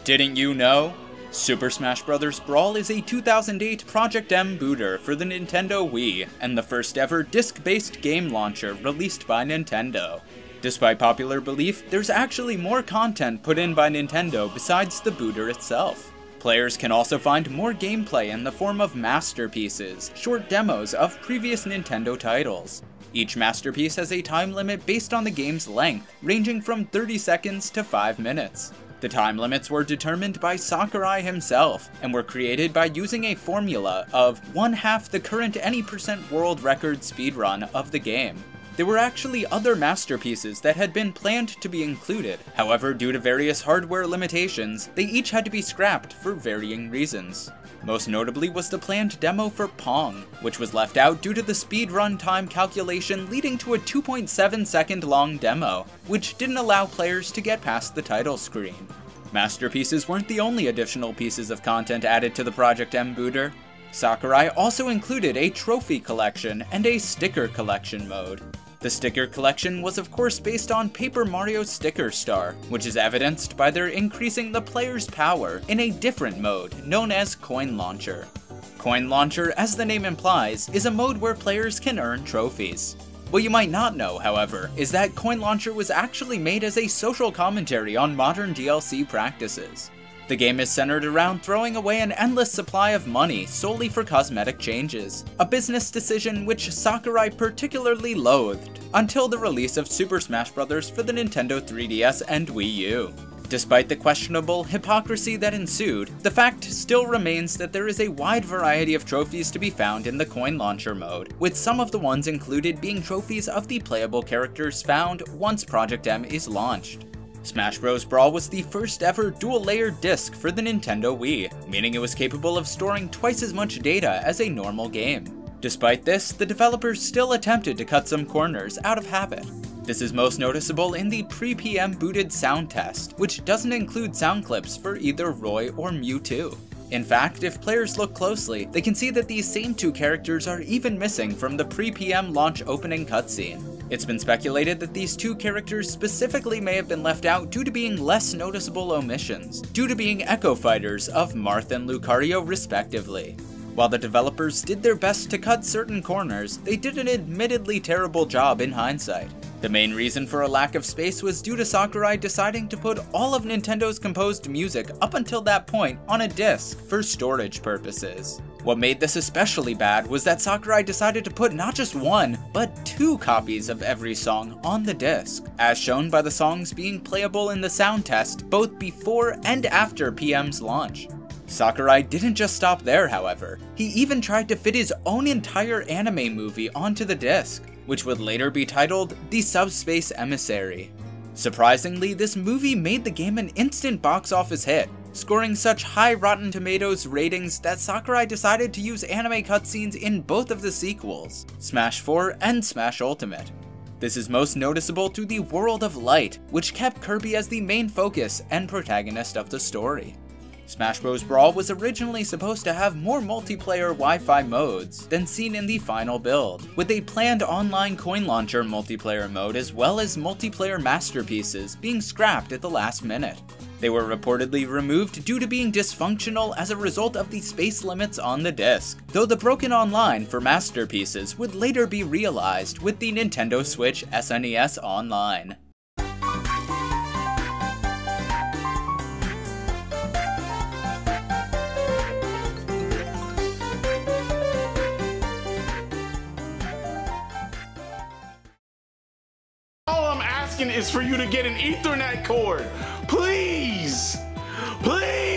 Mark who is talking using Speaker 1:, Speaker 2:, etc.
Speaker 1: Didn't you know? Super Smash Brothers Brawl is a 2008 Project M booter for the Nintendo Wii, and the first ever disc-based game launcher released by Nintendo. Despite popular belief, there's actually more content put in by Nintendo besides the booter itself. Players can also find more gameplay in the form of masterpieces, short demos of previous Nintendo titles. Each masterpiece has a time limit based on the game's length, ranging from 30 seconds to 5 minutes. The time limits were determined by Sakurai himself, and were created by using a formula of 1/2 the current any % world record speedrun of the game. There were actually other masterpieces that had been planned to be included, however due to various hardware limitations, they each had to be scrapped for varying reasons. Most notably was the planned demo for Pong, which was left out due to the speedrun time calculation leading to a 2.7 second long demo, which didn't allow players to get past the title screen. Masterpieces weren't the only additional pieces of content added to the Project M booter. Sakurai also included a trophy collection and a sticker collection mode. The sticker collection was of course based on Paper Mario Sticker Star, which is evidenced by their increasing the player's power in a different mode known as Coin Launcher. Coin Launcher, as the name implies, is a mode where players can earn trophies. What you might not know, however, is that Coin Launcher was actually made as a social commentary on modern DLC practices. The game is centered around throwing away an endless supply of money solely for cosmetic changes, a business decision which Sakurai particularly loathed, until the release of Super Smash Brothers for the Nintendo 3DS and Wii U. Despite the questionable hypocrisy that ensued, the fact still remains that there is a wide variety of trophies to be found in the Coin Launcher mode, with some of the ones included being trophies of the playable characters found once Project M is launched. Smash Bros. Brawl was the first ever dual-layered disc for the Nintendo Wii, meaning it was capable of storing twice as much data as a normal game. Despite this, the developers still attempted to cut some corners out of habit. This is most noticeable in the pre-PM booted sound test, which doesn't include sound clips for either Roy or Mewtwo. In fact, if players look closely, they can see that these same two characters are even missing from the pre-PM launch opening cutscene. It's been speculated that these two characters specifically may have been left out due to being less noticeable omissions, due to being Echo Fighters of Marth and Lucario respectively. While the developers did their best to cut certain corners, they did an admittedly terrible job in hindsight. The main reason for a lack of space was due to Sakurai deciding to put all of Nintendo's composed music up until that point on a disc for storage purposes. What made this especially bad was that Sakurai decided to put not just one, but 2 copies of every song on the disc, as shown by the songs being playable in the sound test both before and after PM's launch. Sakurai didn't just stop there, however. He even tried to fit his own entire anime movie onto the disc, which would later be titled The Subspace Emissary. Surprisingly, this movie made the game an instant box office hit, scoring such high Rotten Tomatoes ratings that Sakurai decided to use anime cutscenes in both of the sequels, Smash 4 and Smash Ultimate. This is most noticeable through the World of Light, which kept Kirby as the main focus and protagonist of the story. Smash Bros. Brawl was originally supposed to have more multiplayer Wi-Fi modes than seen in the final build, with a planned online Coin Launcher multiplayer mode as well as multiplayer masterpieces being scrapped at the last minute. They were reportedly removed due to being dysfunctional as a result of the space limits on the disc, though the broken online for masterpieces would later be realized with the Nintendo Switch SNES Online.
Speaker 2: Is for you to get an Ethernet cord. Please! Please!